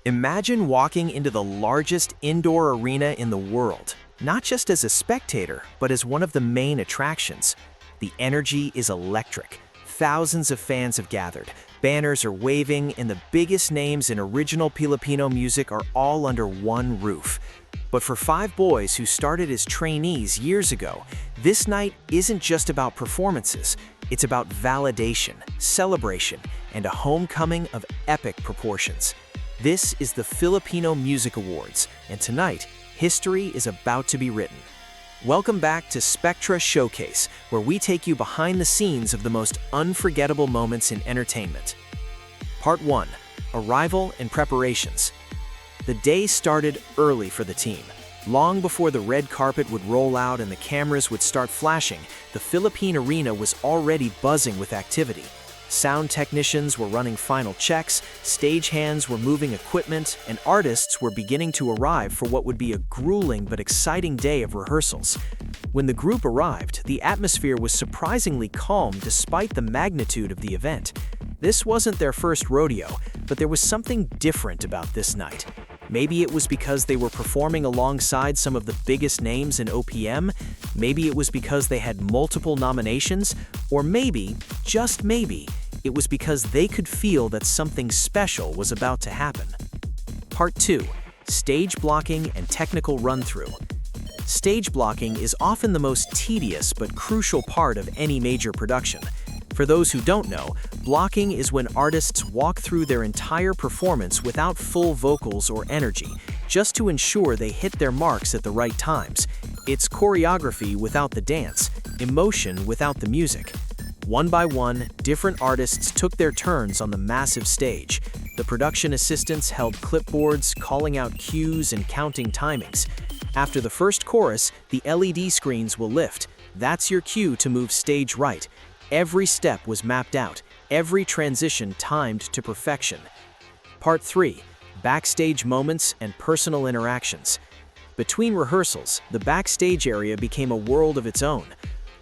Imagine walking into the largest indoor arena in the world, not just as a spectator, but as one of the main attractions. The energy is electric. Thousands of fans have gathered, banners are waving, and the biggest names in original Filipino music are all under one roof. But for five boys who started as trainees years ago, this night isn't just about performances. It's about validation, celebration, and a homecoming of epic proportions. This is the Filipino Music Awards, and tonight, history is about to be written. Welcome back to SpectraShowcase, where we take you behind the scenes of the most unforgettable moments in entertainment. Part 1. Arrival and Preparations. The day started early for the team. Long before the red carpet would roll out and the cameras would start flashing, the Philippine arena was already buzzing with activity. Sound technicians were running final checks, stagehands were moving equipment, and artists were beginning to arrive for what would be a grueling but exciting day of rehearsals. When the group arrived, the atmosphere was surprisingly calm despite the magnitude of the event. This wasn't their first rodeo, but there was something different about this night. Maybe it was because they were performing alongside some of the biggest names in OPM, maybe it was because they had multiple nominations, or maybe, just maybe, it was because they could feel that something special was about to happen. Part 2. Stage Blocking and Technical Run-Through. Stage blocking is often the most tedious but crucial part of any major production. For those who don't know, blocking is when artists walk through their entire performance without full vocals or energy, just to ensure they hit their marks at the right times. It's choreography without the dance, emotion without the music. One by one, different artists took their turns on the massive stage. The production assistants held clipboards, calling out cues and counting timings. After the first chorus, the LED screens will lift. That's your cue to move stage right. Every step was mapped out, every transition timed to perfection. Part 3. Backstage Moments and Personal Interactions. Between rehearsals, the backstage area became a world of its own.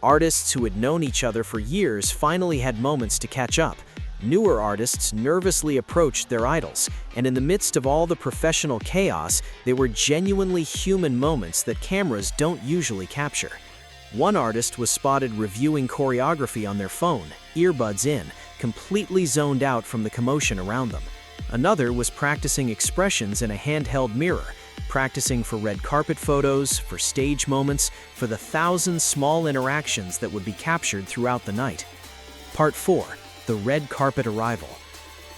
Artists who had known each other for years finally had moments to catch up. Newer artists nervously approached their idols, and in the midst of all the professional chaos, they were genuinely human moments that cameras don't usually capture. One artist was spotted reviewing choreography on their phone, earbuds in, completely zoned out from the commotion around them. Another was practicing expressions in a handheld mirror, practicing for red carpet photos, for stage moments, for the thousand small interactions that would be captured throughout the night. Part 4. The Red Carpet Arrival.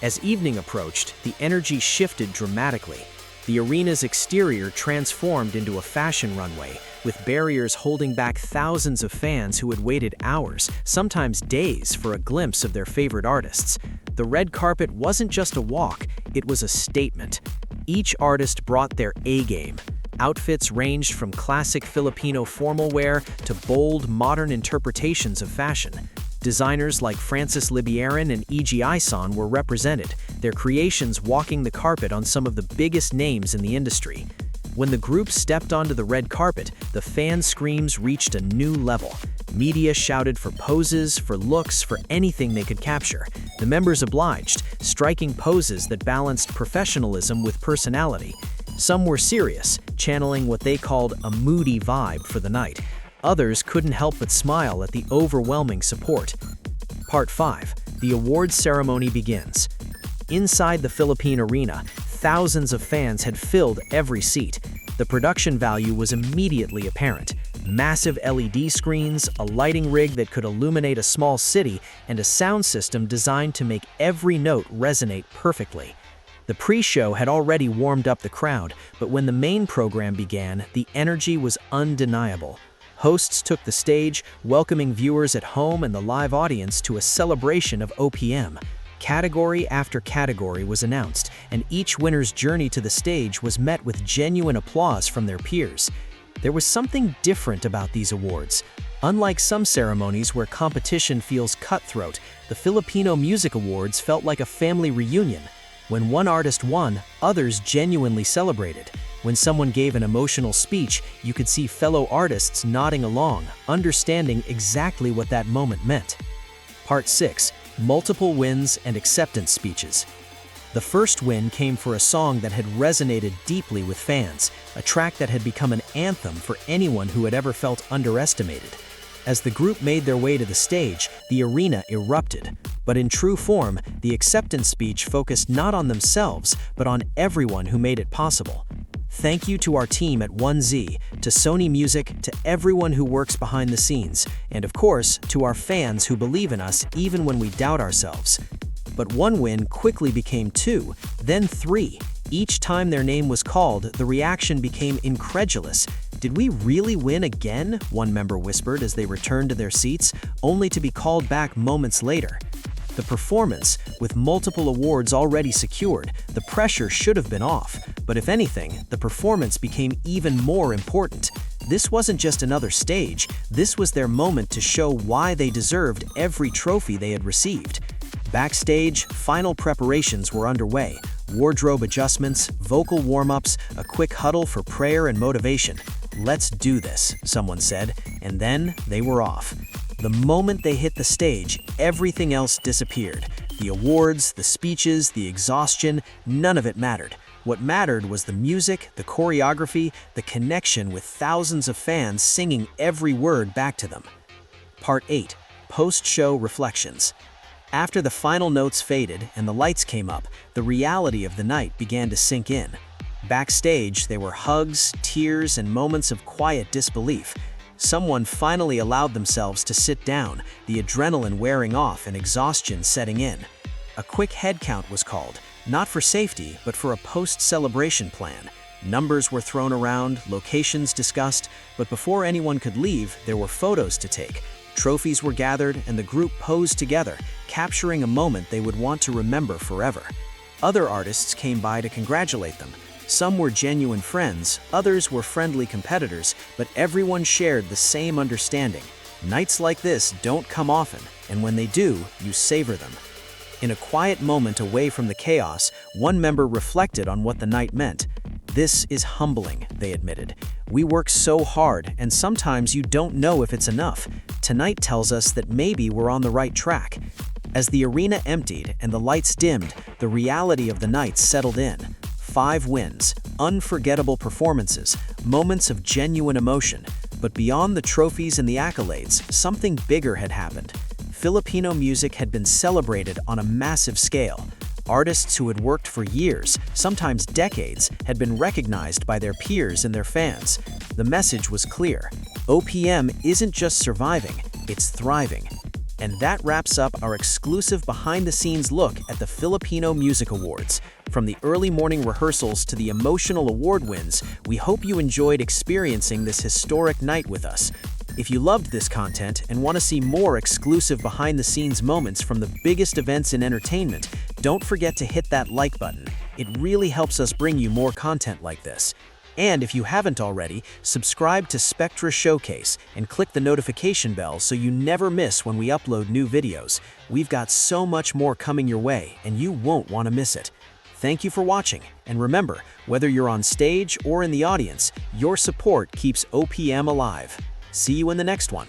As evening approached, the energy shifted dramatically. The arena's exterior transformed into a fashion runway, with barriers holding back thousands of fans who had waited hours, sometimes days, for a glimpse of their favorite artists. The red carpet wasn't just a walk, it was a statement. Each artist brought their A-game. Outfits ranged from classic Filipino formal wear to bold, modern interpretations of fashion. Designers like Francis Libieran and E.G. Ison were represented, their creations walking the carpet on some of the biggest names in the industry. When the group stepped onto the red carpet, the fan screams reached a new level. Media shouted for poses, for looks, for anything they could capture. The members obliged, striking poses that balanced professionalism with personality. Some were serious, channeling what they called a moody vibe for the night. Others couldn't help but smile at the overwhelming support. Part 5. The awards ceremony begins. Inside the Philippine arena, thousands of fans had filled every seat. The production value was immediately apparent. Massive LED screens, a lighting rig that could illuminate a small city, and a sound system designed to make every note resonate perfectly. The pre-show had already warmed up the crowd, but when the main program began, the energy was undeniable. Hosts took the stage, welcoming viewers at home and the live audience to a celebration of OPM. Category after category was announced, and each winner's journey to the stage was met with genuine applause from their peers. There was something different about these awards. Unlike some ceremonies where competition feels cutthroat, the Filipino Music Awards felt like a family reunion. When one artist won, others genuinely celebrated. When someone gave an emotional speech, you could see fellow artists nodding along, understanding exactly what that moment meant. Part 6. Multiple Wins and Acceptance Speeches. The first win came for a song that had resonated deeply with fans, a track that had become an anthem for anyone who had ever felt underestimated. As the group made their way to the stage, the arena erupted. But in true form, the acceptance speech focused not on themselves, but on everyone who made it possible. Thank you to our team at 1Z, to Sony Music, to everyone who works behind the scenes, and of course, to our fans who believe in us even when we doubt ourselves. But one win quickly became two, then three. Each time their name was called, the reaction became incredulous. "Did we really win again?" one member whispered as they returned to their seats, only to be called back moments later. The performance, with multiple awards already secured, the pressure should have been off. But if anything, the performance became even more important. This wasn't just another stage, this was their moment to show why they deserved every trophy they had received. Backstage, final preparations were underway. Wardrobe adjustments, vocal warm-ups, a quick huddle for prayer and motivation. "Let's do this," someone said, and then they were off. The moment they hit the stage, everything else disappeared. The awards, the speeches, the exhaustion, none of it mattered. What mattered was the music, the choreography, the connection with thousands of fans singing every word back to them. Part 8. Post-show reflections. After the final notes faded and the lights came up, the reality of the night began to sink in. Backstage, there were hugs, tears, and moments of quiet disbelief. Someone finally allowed themselves to sit down, the adrenaline wearing off and exhaustion setting in. A quick head count was called, not for safety, but for a post-celebration plan. Numbers were thrown around, locations discussed, but before anyone could leave, there were photos to take. Trophies were gathered, and the group posed together, capturing a moment they would want to remember forever. Other artists came by to congratulate them. Some were genuine friends, others were friendly competitors, but everyone shared the same understanding. Nights like this don't come often, and when they do, you savor them. In a quiet moment away from the chaos, one member reflected on what the night meant. "This is humbling," they admitted. "We work so hard, and sometimes you don't know if it's enough. Tonight tells us that maybe we're on the right track." As the arena emptied and the lights dimmed, the reality of the night settled in. 5 wins, unforgettable performances, moments of genuine emotion. But beyond the trophies and the accolades, something bigger had happened. Filipino music had been celebrated on a massive scale. Artists who had worked for years, sometimes decades, had been recognized by their peers and their fans. The message was clear. OPM isn't just surviving, it's thriving. And that wraps up our exclusive behind-the-scenes look at the Filipino Music Awards. From the early morning rehearsals to the emotional award wins, we hope you enjoyed experiencing this historic night with us. If you loved this content and want to see more exclusive behind-the-scenes moments from the biggest events in entertainment, don't forget to hit that like button. It really helps us bring you more content like this. And if you haven't already, subscribe to SpectraShowcase and click the notification bell so you never miss when we upload new videos. We've got so much more coming your way, and you won't want to miss it. Thank you for watching, and remember, whether you're on stage or in the audience, your support keeps OPM alive. See you in the next one.